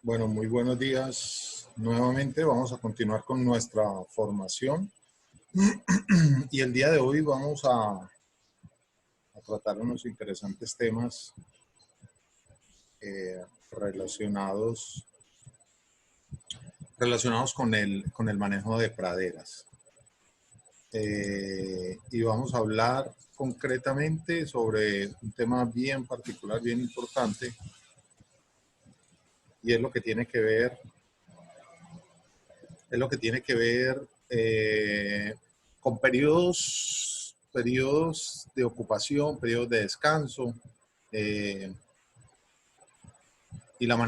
Bueno, muy buenos días nuevamente. Vamos a continuar con nuestra formación y el día de hoy vamos a tratar unos interesantes temas eh, relacionados, relacionados con el manejo de praderas. Y vamos a hablar concretamente sobre un tema bien particular, bien importante, y es lo que tiene que ver con periodos de ocupación, periodos de descanso, eh, y digamos,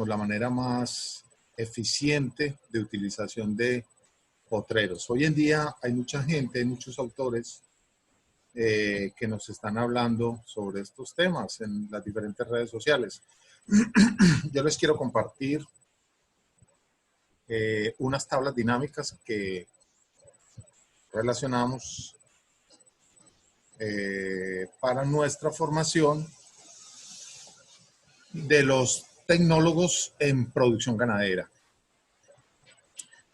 la manera más eficiente de utilización de potreros. Hoy en día hay mucha gente, hay muchos autores que nos están hablando sobre estos temas en las diferentes redes sociales. Yo les quiero compartir unas tablas dinámicas que relacionamos para nuestra formación de los tecnólogos en producción ganadera.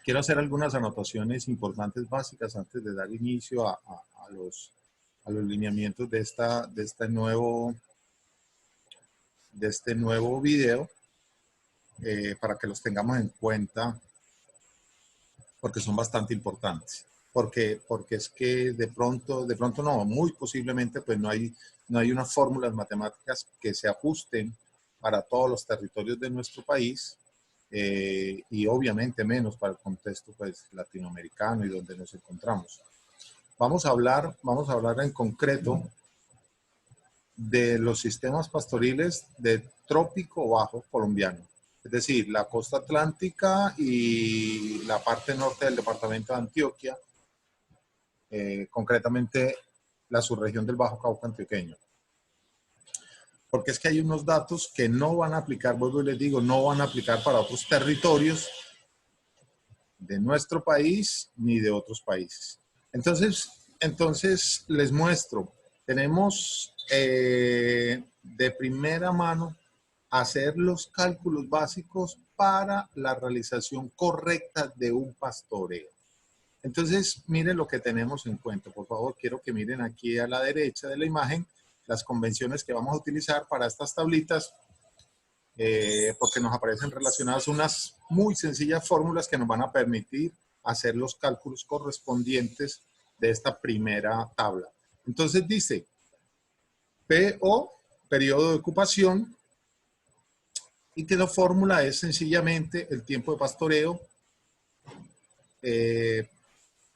Quiero hacer algunas anotaciones importantes básicas antes de dar inicio a los lineamientos de este nuevo video, para que los tengamos en cuenta, porque son bastante importantes. Porque es que de pronto no, muy posiblemente pues no hay unas fórmulas matemáticas que se ajusten para todos los territorios de nuestro país, y obviamente menos para el contexto pues latinoamericano y donde nos encontramos. Vamos a hablar en concreto de los sistemas pastoriles de trópico bajo colombiano. Es decir, la costa atlántica y la parte norte del departamento de Antioquia, concretamente la subregión del Bajo Cauca antioqueño. Porque es que hay unos datos que no van a aplicar, vuelvo y les digo, no van a aplicar para otros territorios de nuestro país ni de otros países. Entonces les muestro, tenemos de primera mano hacer los cálculos básicos para la realización correcta de un pastoreo. Entonces, miren lo que tenemos en cuenta. Por favor, quiero que miren aquí a la derecha de la imagen las convenciones que vamos a utilizar para estas tablitas, porque nos aparecen relacionadas unas muy sencillas fórmulas que nos van a permitir hacer los cálculos correspondientes de esta primera tabla. Entonces dice, PO, periodo de ocupación, y que la fórmula es sencillamente el tiempo de pastoreo, en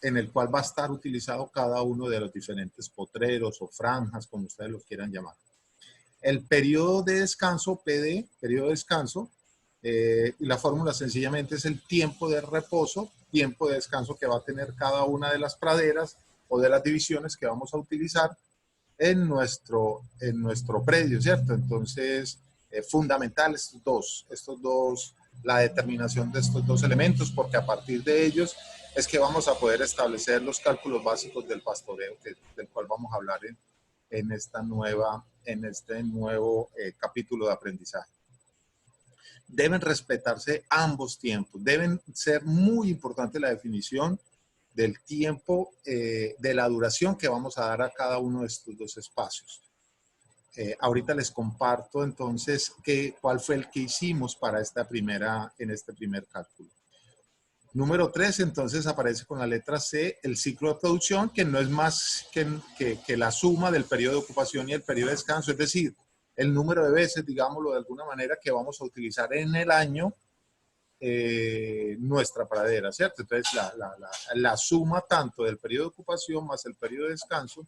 el cual va a estar utilizado cada uno de los diferentes potreros o franjas, como ustedes los quieran llamar. El periodo de descanso, PD, periodo de descanso, y la fórmula sencillamente es el tiempo de reposo, tiempo de descanso que va a tener cada una de las praderas o de las divisiones que vamos a utilizar en nuestro predio, ¿cierto? Entonces, fundamental estos dos, la determinación de estos dos elementos, porque a partir de ellos es que vamos a poder establecer los cálculos básicos del pastoreo, del cual vamos a hablar en este nuevo capítulo de aprendizaje. Deben respetarse ambos tiempos, deben ser muy importante la definición del tiempo, de la duración que vamos a dar a cada uno de estos dos espacios. Ahorita les comparto entonces cuál fue el que hicimos para en este primer cálculo. Número 3, entonces aparece con la letra C el ciclo de producción, que no es más que la suma del periodo de ocupación y el periodo de descanso, es decir, el número de veces, digámoslo de alguna manera, que vamos a utilizar en el año nuestra pradera, ¿cierto? Entonces la suma tanto del periodo de ocupación más el periodo de descanso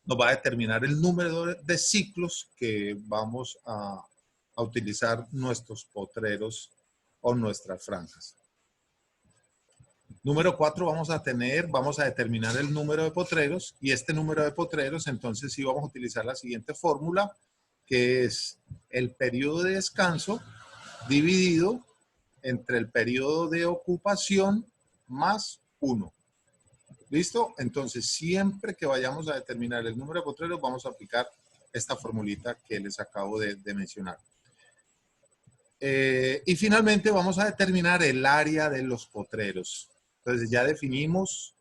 nos va a determinar el número de ciclos que vamos a utilizar nuestros potreros o nuestras franjas. Número 4, vamos a determinar el número de potreros, y este número de potreros, entonces sí vamos a utilizar la siguiente fórmula, que es el periodo de descanso dividido entre el periodo de ocupación más 1. ¿Listo? Entonces, siempre que vayamos a determinar el número de potreros, vamos a aplicar esta formulita que les acabo de mencionar. Y finalmente vamos a determinar el área de los potreros. Entonces ya definimos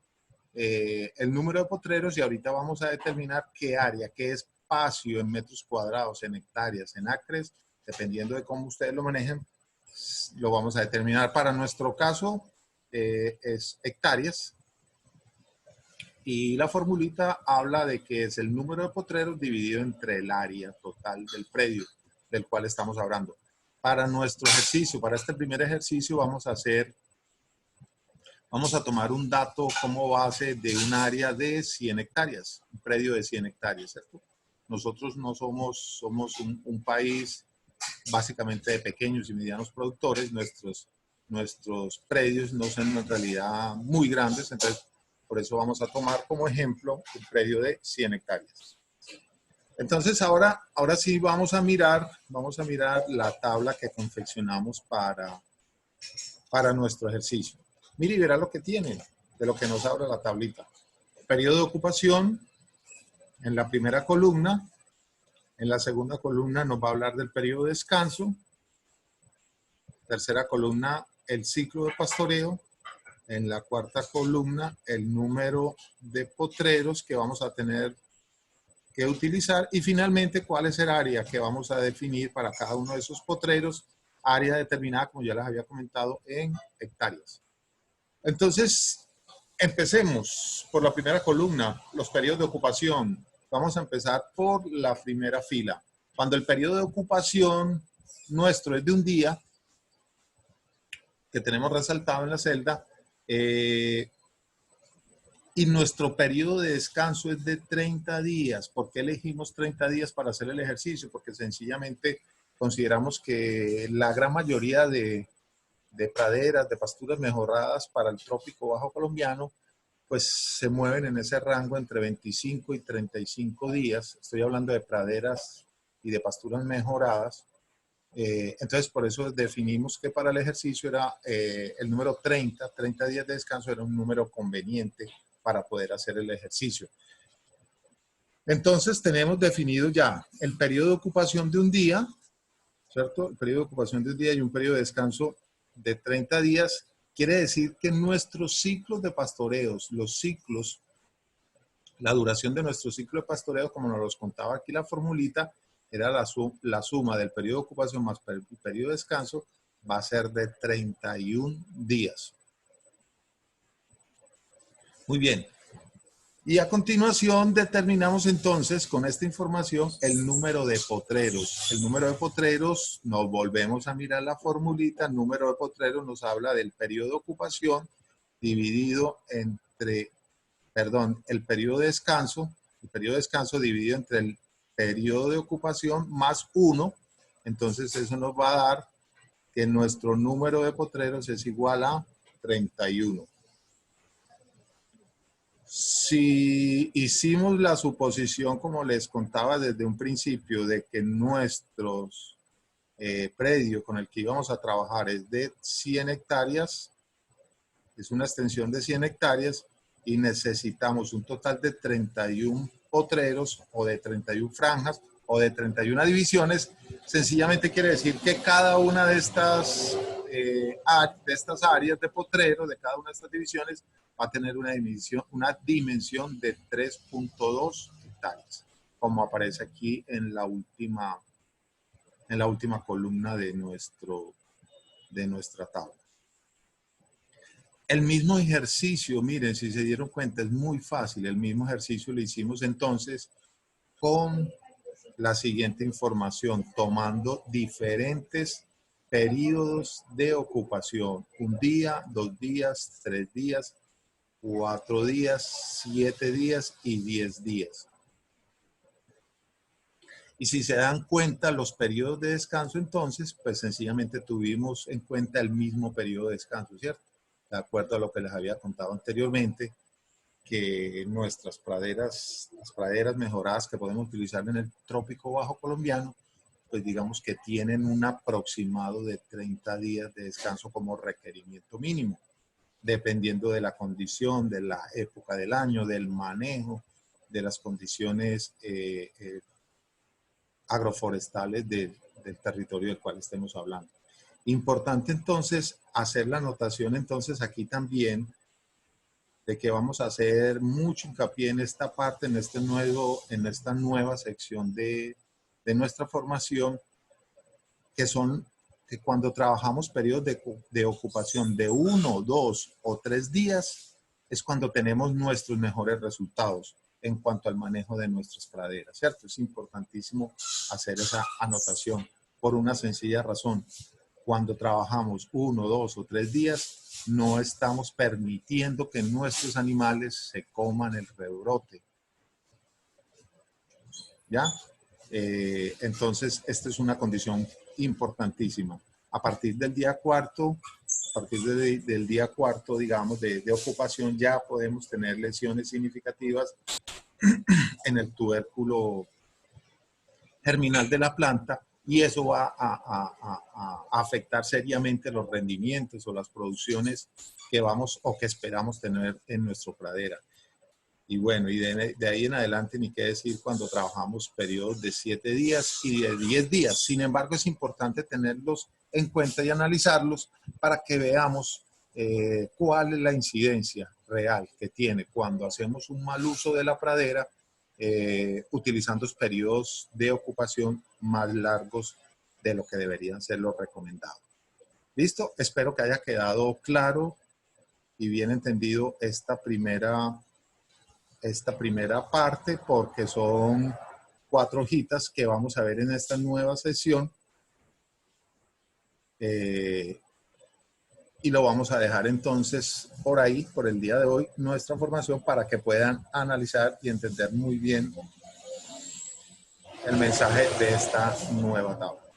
el número de potreros y ahorita vamos a determinar qué área, qué espacio en metros cuadrados, en hectáreas, en acres, dependiendo de cómo ustedes lo manejen, lo vamos a determinar. Para nuestro caso es hectáreas y la formulita habla de que es el número de potreros dividido entre el área total del predio del cual estamos hablando. Para nuestro ejercicio, para este primer ejercicio vamos a tomar un dato como base de un área de 100 hectáreas, un predio de 100 hectáreas, ¿cierto? Nosotros no somos un país básicamente de pequeños y medianos productores, nuestros predios no son en realidad muy grandes, entonces por eso vamos a tomar como ejemplo un predio de 100 hectáreas. Entonces ahora sí vamos a mirar la tabla que confeccionamos para nuestro ejercicio. Mire y verá lo que tiene, de lo que nos habla la tablita. Periodo de ocupación en la primera columna. En la segunda columna nos va a hablar del periodo de descanso. Tercera columna, el ciclo de pastoreo. En la cuarta columna, el número de potreros que vamos a tener que utilizar. Y finalmente, cuál es el área que vamos a definir para cada uno de esos potreros. Área determinada, como ya les había comentado, en hectáreas. Entonces, empecemos por la primera columna, los periodos de ocupación. Vamos a empezar por la primera fila. Cuando el periodo de ocupación nuestro es de un día, que tenemos resaltado en la celda, y nuestro periodo de descanso es de 30 días. ¿Por qué elegimos 30 días para hacer el ejercicio? Porque sencillamente consideramos que la gran mayoría de praderas, de pasturas mejoradas para el trópico bajo colombiano, pues se mueven en ese rango entre 25 y 35 días. Estoy hablando de praderas y de pasturas mejoradas. Entonces, por eso definimos que para el ejercicio era el número 30 días de descanso era un número conveniente para poder hacer el ejercicio. Entonces, tenemos definido ya el periodo de ocupación de un día, ¿cierto? El periodo de ocupación de un día y un periodo de descanso de 30 días. Quiere decir que nuestros ciclos de pastoreos, los ciclos, la duración de nuestro ciclo de pastoreo, como nos los contaba aquí la formulita, era la suma del periodo de ocupación más el periodo de descanso, va a ser de 31 días. Muy bien. Y a continuación determinamos entonces con esta información el número de potreros. El número de potreros, nos volvemos a mirar la formulita, el número de potreros nos habla del periodo de ocupación dividido entre, el periodo de descanso dividido entre el periodo de ocupación más 1. Entonces eso nos va a dar que nuestro número de potreros es igual a 31. Si hicimos la suposición, como les contaba desde un principio, de que nuestros predio con el que íbamos a trabajar es de 100 hectáreas, es una extensión de 100 hectáreas y necesitamos un total de 31 potreros o de 31 franjas o de 31 divisiones, sencillamente quiere decir que cada una de estas áreas de potrero, de cada una de estas divisiones, va a tener una dimensión de 3.2 hectáreas, como aparece aquí en la última columna de nuestra tabla. El mismo ejercicio, miren, si se dieron cuenta, es muy fácil. El mismo ejercicio lo hicimos entonces con la siguiente información, tomando diferentes periodos de ocupación. Un día, 2 días, 3 días, 4 días, 7 días y 10 días. Y si se dan cuenta, los periodos de descanso, entonces, pues sencillamente tuvimos en cuenta el mismo periodo de descanso, ¿cierto? De acuerdo a lo que les había contado anteriormente, que nuestras praderas, las praderas mejoradas que podemos utilizar en el trópico bajo colombiano, pues digamos que tienen un aproximado de 30 días de descanso como requerimiento mínimo, dependiendo de la condición, de la época del año, del manejo, de las condiciones agroforestales del territorio del cual estemos hablando. Importante entonces hacer la anotación entonces aquí también de que vamos a hacer mucho hincapié en esta parte, en esta nueva sección de nuestra formación, que cuando trabajamos periodos de ocupación de 1, 2 o 3 días, es cuando tenemos nuestros mejores resultados en cuanto al manejo de nuestras praderas, ¿cierto? Es importantísimo hacer esa anotación por una sencilla razón. Cuando trabajamos 1, 2 o 3 días, no estamos permitiendo que nuestros animales se coman el rebrote. ¿Ya? Entonces, esta es una condición importantísima. A partir del día cuarto, del día cuarto, digamos, de ocupación, ya podemos tener lesiones significativas en el tubérculo germinal de la planta y eso va a afectar seriamente los rendimientos o las producciones que vamos o que esperamos tener en nuestra pradera. Y bueno, y de ahí en adelante ni qué decir cuando trabajamos periodos de 7 días y de 10 días. Sin embargo, es importante tenerlos en cuenta y analizarlos para que veamos cuál es la incidencia real que tiene cuando hacemos un mal uso de la pradera, utilizando periodos de ocupación más largos de lo que deberían ser los recomendados. ¿Listo? Espero que haya quedado claro y bien entendido esta primera parte, porque son 4 hojitas que vamos a ver en esta nueva sesión. Y lo vamos a dejar entonces por ahí, por el día de hoy, nuestra formación, para que puedan analizar y entender muy bien el mensaje de esta nueva tabla.